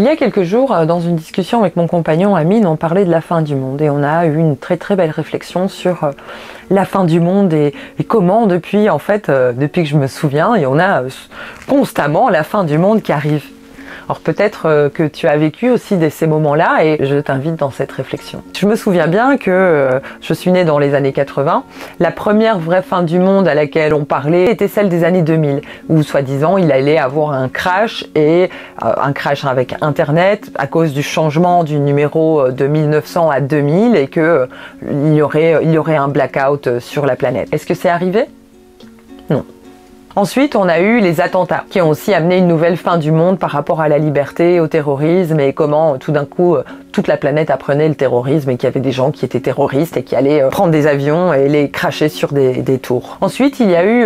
Il y a quelques jours, dans une discussion avec mon compagnon Amine, on parlait de la fin du monde et on a eu une très très belle réflexion sur la fin du monde et comment depuis que je me souviens, et on a constamment la fin du monde qui arrive. Alors peut-être que tu as vécu aussi ces moments-là et je t'invite dans cette réflexion. Je me souviens bien que je suis née dans les années 80. La première vraie fin du monde à laquelle on parlait était celle des années 2000, où soi-disant il allait avoir un crash et un crash avec Internet à cause du changement du numéro de 1900 à 2000 et que il y aurait un blackout sur la planète. Est-ce que c'est arrivé? Non. Ensuite, on a eu les attentats qui ont aussi amené une nouvelle fin du monde par rapport à la liberté, au terrorisme et comment tout d'un coup toute la planète apprenait le terrorisme et qu'il y avait des gens qui étaient terroristes et qui allaient prendre des avions et les cracher sur des tours. Ensuite, il y a eu,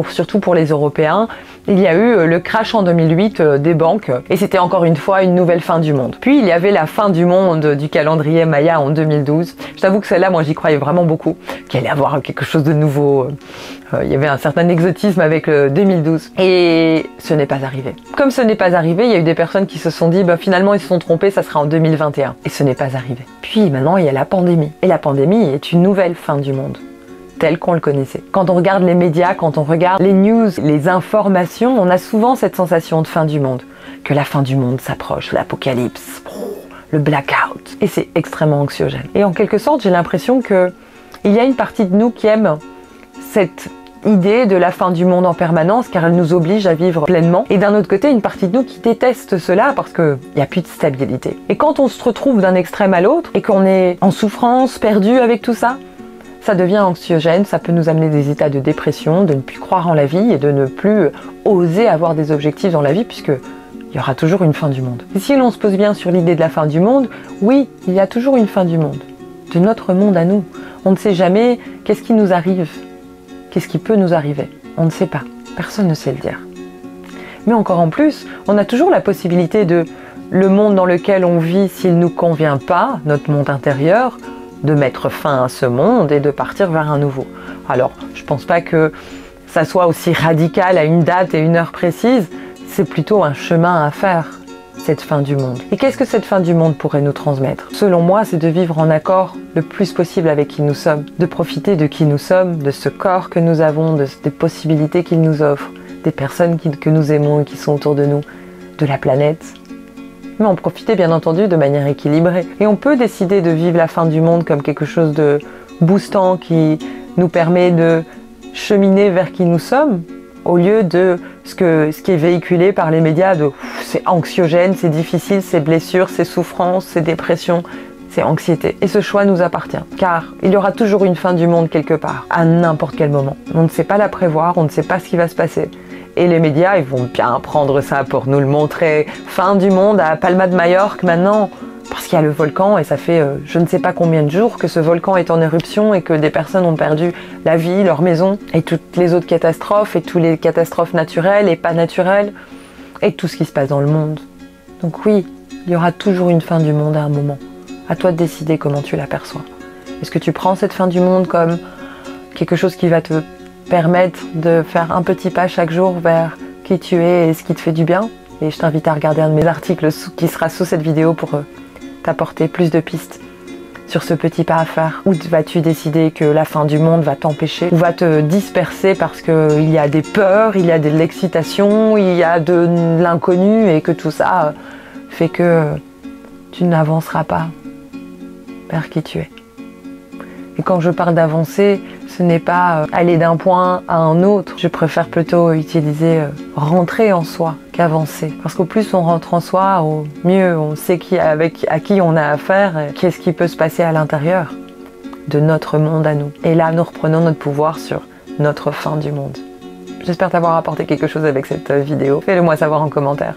surtout pour les Européens, il y a eu le crash en 2008 des banques et c'était encore une fois une nouvelle fin du monde. Puis il y avait la fin du monde du calendrier Maya en 2012. Je t'avoue que celle-là, moi j'y croyais vraiment beaucoup, qu'il allait avoir quelque chose de nouveau. Il y avait un certain exotisme avec le 2012 et ce n'est pas arrivé. Comme ce n'est pas arrivé, il y a eu des personnes qui se sont dit finalement ils se sont trompés, ça sera en 2021 et ce n'est pas arrivé. Puis maintenant il y a la pandémie et la pandémie est une nouvelle fin du monde tel qu'on le connaissait. Quand on regarde les médias, quand on regarde les news, les informations, on a souvent cette sensation de fin du monde, que la fin du monde s'approche, l'apocalypse, le blackout, et c'est extrêmement anxiogène. Et en quelque sorte, j'ai l'impression que il y a une partie de nous qui aime cette idée de la fin du monde en permanence car elle nous oblige à vivre pleinement et d'un autre côté une partie de nous qui déteste cela parce qu'il n'y a plus de stabilité. Et quand on se retrouve d'un extrême à l'autre et qu'on est en souffrance, perdu avec tout ça, ça devient anxiogène, ça peut nous amener des états de dépression, de ne plus croire en la vie et de ne plus oser avoir des objectifs dans la vie puisque il y aura toujours une fin du monde. Et si l'on se pose bien sur l'idée de la fin du monde, oui, il y a toujours une fin du monde, de notre monde à nous. On ne sait jamais qu'est-ce qui nous arrive. Qu'est-ce qui peut nous arriver? On ne sait pas. Personne ne sait le dire. Mais encore en plus, on a toujours la possibilité de le monde dans lequel on vit, s'il ne nous convient pas, notre monde intérieur, de mettre fin à ce monde et de partir vers un nouveau. Alors, je ne pense pas que ça soit aussi radical à une date et une heure précise, c'est plutôt un chemin à faire, cette fin du monde. Et qu'est-ce que cette fin du monde pourrait nous transmettre? Selon moi, c'est de vivre en accord le plus possible avec qui nous sommes, de profiter de qui nous sommes, de ce corps que nous avons, des possibilités qu'il nous offre, des personnes que nous aimons et qui sont autour de nous, de la planète. Mais en profiter bien entendu de manière équilibrée. Et on peut décider de vivre la fin du monde comme quelque chose de boostant qui nous permet de cheminer vers qui nous sommes, au lieu de ce qui est véhiculé par les médias de c'est anxiogène, c'est difficile, c'est blessure, c'est souffrance, c'est dépression, c'est anxiété. Et ce choix nous appartient, car il y aura toujours une fin du monde quelque part, à n'importe quel moment. On ne sait pas la prévoir, on ne sait pas ce qui va se passer. Et les médias, ils vont bien prendre ça pour nous le montrer. Fin du monde à Palma de Majorque maintenant, parce qu'il y a le volcan et ça fait je ne sais pas combien de jours que ce volcan est en éruption et que des personnes ont perdu la vie, leur maison, et toutes les autres catastrophes, et toutes les catastrophes naturelles et pas naturelles, et tout ce qui se passe dans le monde. Donc oui, il y aura toujours une fin du monde à un moment. À toi de décider comment tu l'aperçois. Est-ce que tu prends cette fin du monde comme quelque chose qui va te permettre de faire un petit pas chaque jour vers qui tu es et ce qui te fait du bien? Et je t'invite à regarder un de mes articles qui sera sous cette vidéo pour t'apporter plus de pistes sur ce petit pas à faire. Ou vas-tu décider que la fin du monde va t'empêcher ou va te disperser parce qu'il y a des peurs, il y a de l'excitation, il y a de l'inconnu et que tout ça fait que tu n'avanceras pas vers qui tu es. Et quand je parle d'avancer, ce n'est pas aller d'un point à un autre. Je préfère plutôt utiliser rentrer en soi qu'avancer. Parce qu'au plus on rentre en soi, au mieux on sait à qui on a affaire et qu'est-ce qui peut se passer à l'intérieur de notre monde à nous. Et là, nous reprenons notre pouvoir sur notre fin du monde. J'espère t'avoir apporté quelque chose avec cette vidéo. Fais-le moi savoir en commentaire.